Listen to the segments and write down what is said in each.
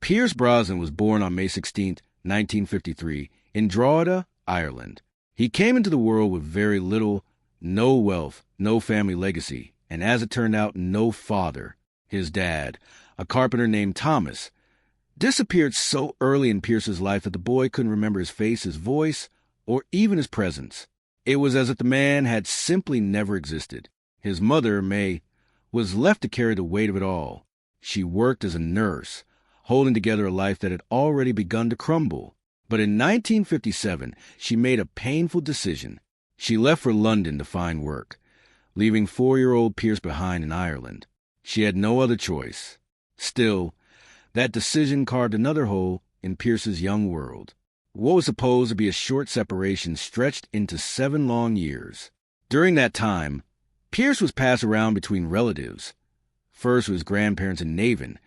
Pierce Brosnan was born on May 16, 1953, in Drogheda, Ireland. He came into the world with very little, no wealth, no family legacy, and as it turned out, no father. His dad, a carpenter named Thomas, disappeared so early in Pierce's life that the boy couldn't remember his face, his voice, or even his presence. It was as if the man had simply never existed. His mother, May, was left to carry the weight of it all. She worked as a nurse, holding together a life that had already begun to crumble. But in 1957, she made a painful decision. She left for London to find work, leaving 4-year-old Pierce behind in Ireland. She had no other choice. Still, that decision carved another hole in Pierce's young world. What was supposed to be a short separation stretched into 7 long years. During that time, Pierce was passed around between relatives, first with his grandparents in Navan,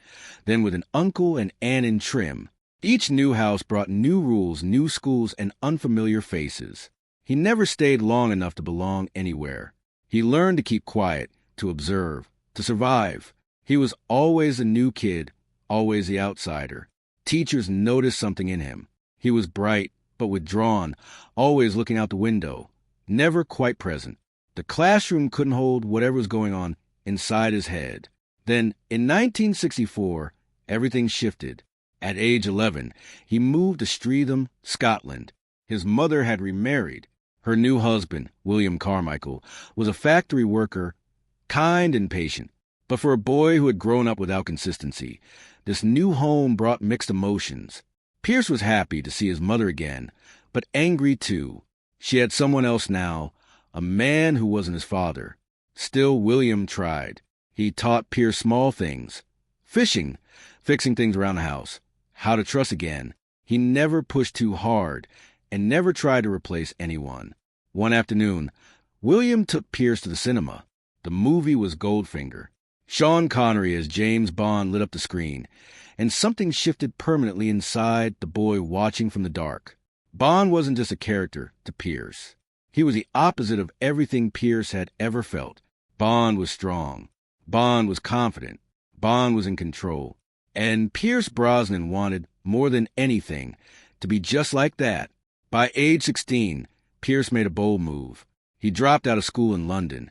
then with an uncle and aunt in Trim. Each new house brought new rules, new schools, and unfamiliar faces. He never stayed long enough to belong anywhere. He learned to keep quiet, to observe, to survive. He was always a new kid, always the outsider. Teachers noticed something in him. He was bright, but withdrawn, always looking out the window, never quite present. The classroom couldn't hold whatever was going on inside his head. Then, in 1964, everything shifted. At age 11, he moved to Streatham, Scotland. His mother had remarried. Her new husband, William Carmichael, was a factory worker, kind and patient. But for a boy who had grown up without consistency, this new home brought mixed emotions. Pierce was happy to see his mother again, but angry too. She had someone else now, a man who wasn't his father. Still, William tried. He taught Pierce small things. Fishing, fixing things around the house, how to trust again. He never pushed too hard and never tried to replace anyone. One afternoon, William took Pierce to the cinema. The movie was Goldfinger. Sean Connery as James Bond lit up the screen, and something shifted permanently inside the boy watching from the dark. Bond wasn't just a character to Pierce. He was the opposite of everything Pierce had ever felt. Bond was strong. Bond was confident. Bond was in control. And Pierce Brosnan wanted, more than anything, to be just like that. By age 16, Pierce made a bold move. He dropped out of school in London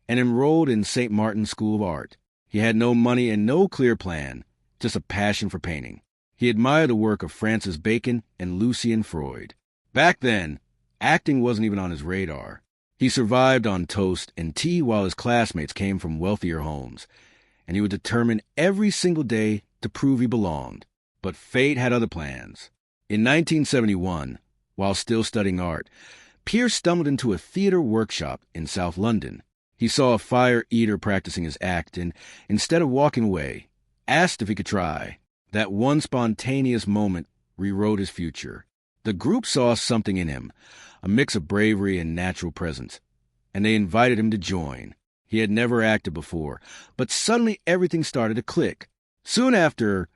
and enrolled in St. Martin's School of Art. He had no money and no clear plan, just a passion for painting. He admired the work of Francis Bacon and Lucian Freud. Back then, acting wasn't even on his radar. He survived on toast and tea while his classmates came from wealthier homes, and he was determined every single day to prove he belonged. But fate had other plans. In 1971, while still studying art, Pierce stumbled into a theater workshop in South London. He saw a fire eater practicing his act and, instead of walking away, asked if he could try. That one spontaneous moment rewrote his future. The group saw something in him, a mix of bravery and natural presence, and they invited him to join. He had never acted before, but suddenly everything started to click. Soon after,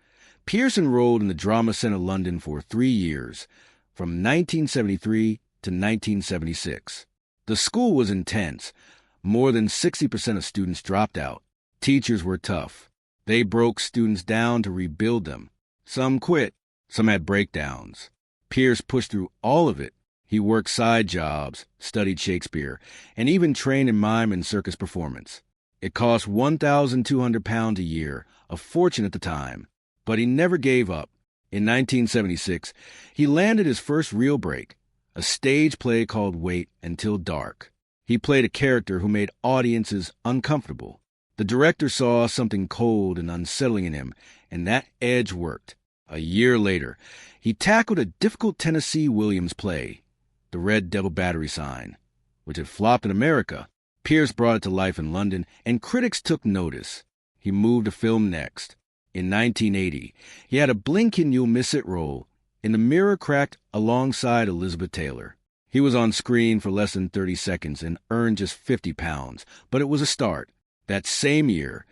Pierce enrolled in the Drama Centre London for 3 years, from 1973 to 1976. The school was intense. More than 60% of students dropped out. Teachers were tough. They broke students down to rebuild them. Some quit. Some had breakdowns. Pierce pushed through all of it. He worked side jobs, studied Shakespeare, and even trained in mime and circus performance. It cost £1,200 a year, a fortune at the time. But he never gave up. In 1976, he landed his first real break, a stage play called Wait Until Dark. He played a character who made audiences uncomfortable. The director saw something cold and unsettling in him, and that edge worked. A year later, he tackled a difficult Tennessee Williams play, The Red Devil Battery Sign, which had flopped in America. Pierce brought it to life in London, and critics took notice. He moved to film next. In 1980, he had a blink-and-you'll-miss-it role in The Mirror Cracked alongside Elizabeth Taylor. He was on screen for less than 30 seconds and earned just £50, but it was a start. That same year,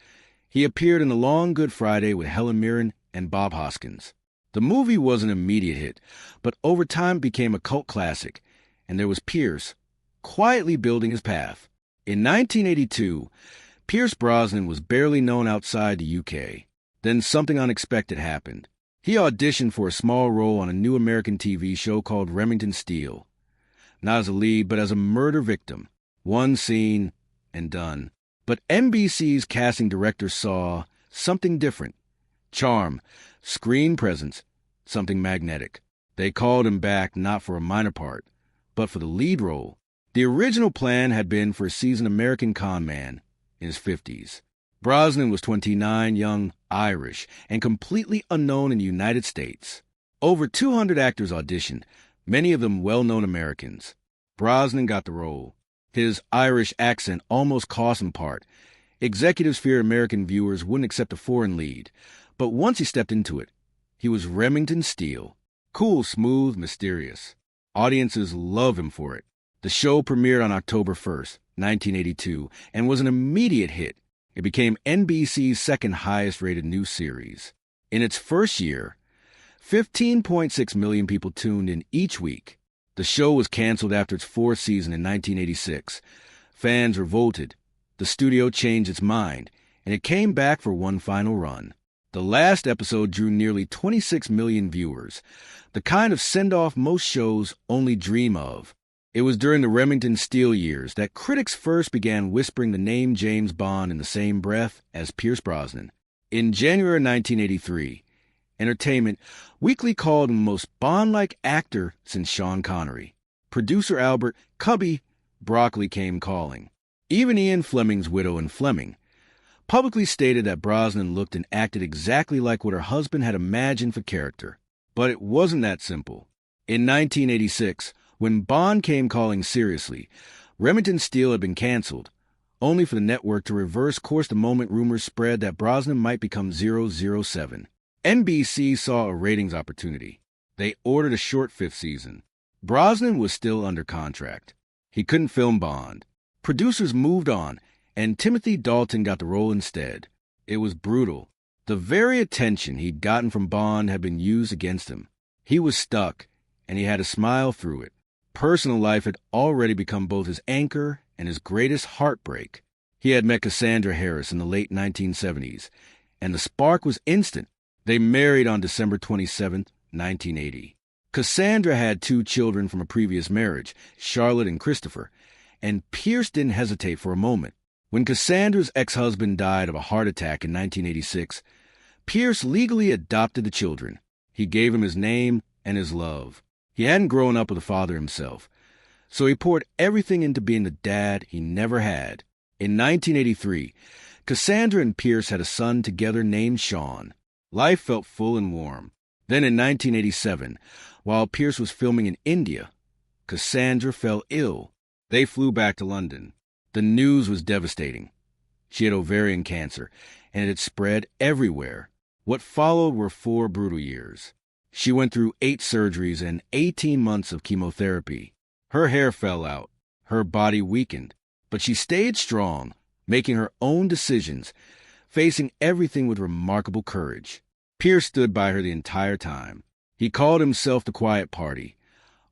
he appeared in The Long Good Friday with Helen Mirren and Bob Hoskins. The movie was an immediate hit, but over time became a cult classic, and there was Pierce, quietly building his path. In 1982, Pierce Brosnan was barely known outside the UK. Then something unexpected happened. He auditioned for a small role on a new American TV show called Remington Steele. Not as a lead, but as a murder victim. One scene and done. But NBC's casting director saw something different. Charm, screen presence, something magnetic. They called him back not for a minor part, but for the lead role. The original plan had been for a seasoned American con man in his 50s. Brosnan was 29, young, Irish, and completely unknown in the United States. Over 200 actors auditioned, many of them well-known Americans. Brosnan got the role. His Irish accent almost cost him part. Executives feared American viewers wouldn't accept a foreign lead, but once he stepped into it, he was Remington Steele. Cool, smooth, mysterious. Audiences love him for it. The show premiered on October 1st, 1982, and was an immediate hit. It became NBC's second highest-rated new series. In its first year, 15.6 million people tuned in each week. The show was canceled after its fourth season in 1986. Fans revolted. The studio changed its mind, and it came back for one final run. The last episode drew nearly 26 million viewers, the kind of send-off most shows only dream of. It was during the Remington Steele years that critics first began whispering the name James Bond in the same breath as Pierce Brosnan. In January 1983, Entertainment Weekly called him the most Bond-like actor since Sean Connery. Producer Albert "Cubby" Broccoli came calling. Even Ian Fleming's widow and Fleming publicly stated that Brosnan looked and acted exactly like what her husband had imagined for character. But it wasn't that simple. In 1986, when Bond came calling seriously, Remington Steele had been canceled, only for the network to reverse course the moment rumors spread that Brosnan might become 007. NBC saw a ratings opportunity. They ordered a short fifth season. Brosnan was still under contract. He couldn't film Bond. Producers moved on, and Timothy Dalton got the role instead. It was brutal. The very attention he'd gotten from Bond had been used against him. He was stuck, and he had to smile through it. Personal life had already become both his anchor and his greatest heartbreak. He had met Cassandra Harris in the late 1970s, and the spark was instant. They married on December 27, 1980. Cassandra had 2 children from a previous marriage, Charlotte and Christopher, and Pierce didn't hesitate for a moment. When Cassandra's ex-husband died of a heart attack in 1986, Pierce legally adopted the children. He gave him his name and his love. He hadn't grown up with a father himself, so he poured everything into being the dad he never had. In 1983, Cassandra and Pierce had a son together named Sean. Life felt full and warm. Then in 1987, while Pierce was filming in India, Cassandra fell ill. They flew back to London. The news was devastating. She had ovarian cancer, and it had spread everywhere. What followed were 4 brutal years. She went through 8 surgeries and 18 months of chemotherapy. Her hair fell out. Her body weakened. But she stayed strong, making her own decisions, facing everything with remarkable courage. Pierce stood by her the entire time. He called himself the quiet party,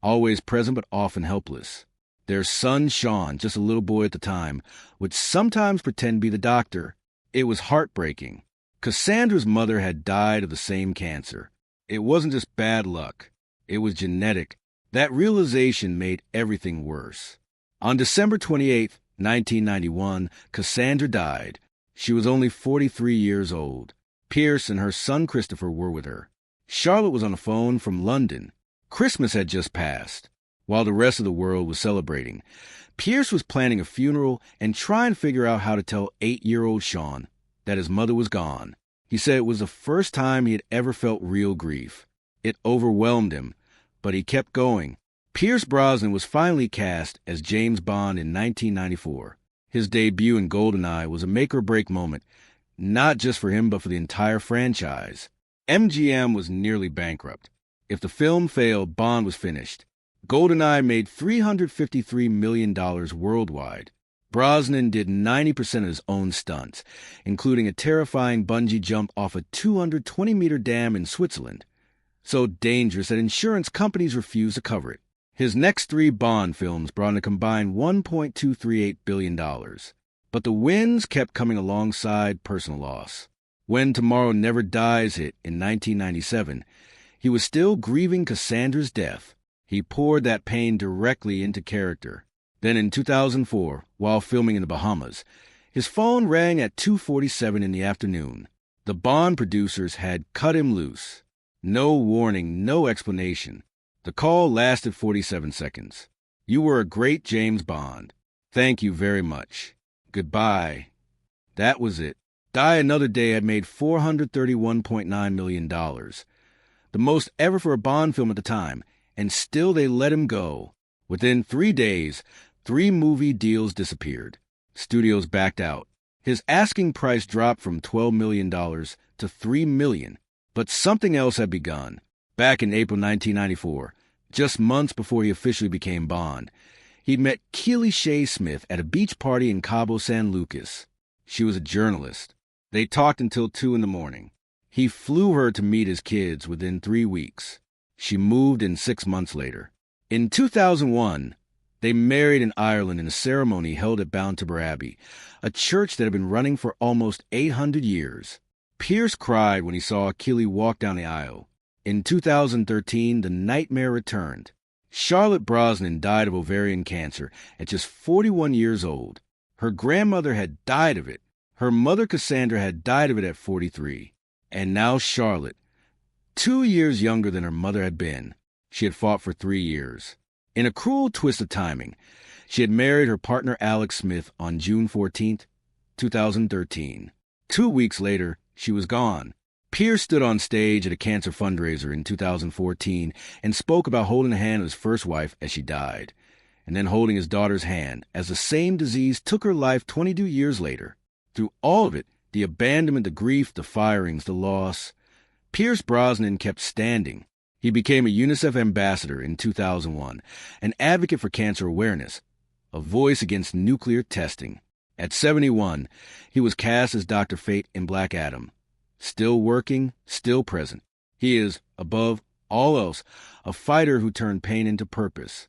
always present but often helpless. Their son, Sean, just a little boy at the time, would sometimes pretend to be the doctor. It was heartbreaking. Cassandra's mother had died of the same cancer. It wasn't just bad luck. It was genetic. That realization made everything worse. On December 28, 1991, Cassandra died. She was only 43 years old. Pierce and her son Christopher were with her. Charlotte was on the phone from London. Christmas had just passed. While the rest of the world was celebrating, Pierce was planning a funeral and trying to figure out how to tell 8-year-old Sean that his mother was gone. He said it was the first time he had ever felt real grief. It overwhelmed him, but he kept going. Pierce Brosnan was finally cast as James Bond in 1994. His debut in GoldenEye was a make-or-break moment, not just for him but for the entire franchise. MGM was nearly bankrupt. If the film failed, Bond was finished. GoldenEye made $353 million worldwide. Brosnan did 90% of his own stunts, including a terrifying bungee jump off a 220-meter dam in Switzerland, so dangerous that insurance companies refused to cover it. His next 3 Bond films brought in a combined $1.238 billion. But the wins kept coming alongside personal loss. When Tomorrow Never Dies hit in 1997, he was still grieving Cassandra's death. He poured that pain directly into character. Then in 2004, while filming in the Bahamas, his phone rang at 2:47 in the afternoon. The Bond producers had cut him loose. No warning, no explanation. The call lasted 47 seconds. You were a great James Bond. Thank you very much. Goodbye. That was it. Die Another Day had made $431.9 million, the most ever for a Bond film at the time, and still they let him go. Within 3 days, 3 movie deals disappeared. Studios backed out. His asking price dropped from $12 million to $3 million, but something else had begun. Back in April 1994, just months before he officially became Bond, he'd met Keely Shea Smith at a beach party in Cabo San Lucas. She was a journalist. They talked until 2 in the morning. He flew her to meet his kids within 3 weeks. She moved in 6 months later. In 2001, they married in Ireland in a ceremony held at Ballintubber Abbey, a church that had been running for almost 800 years. Pierce cried when he saw Keely walk down the aisle. In 2013, the nightmare returned. Charlotte Brosnan died of ovarian cancer at just 41 years old. Her grandmother had died of it. Her mother, Cassandra, had died of it at 43. And now Charlotte, 2 years younger than her mother had been. She had fought for 3 years. In a cruel twist of timing, she had married her partner Alex Smith on June 14, 2013. 2 weeks later, she was gone. Pierce stood on stage at a cancer fundraiser in 2014 and spoke about holding the hand of his first wife as she died, and then holding his daughter's hand as the same disease took her life 22 years later. Through all of it, the abandonment, the grief, the firings, the loss, Pierce Brosnan kept standing. He became a UNICEF ambassador in 2001, an advocate for cancer awareness, a voice against nuclear testing. At 71, he was cast as Dr. Fate in Black Adam. Still working, still present. He is, above all else, a fighter who turned pain into purpose.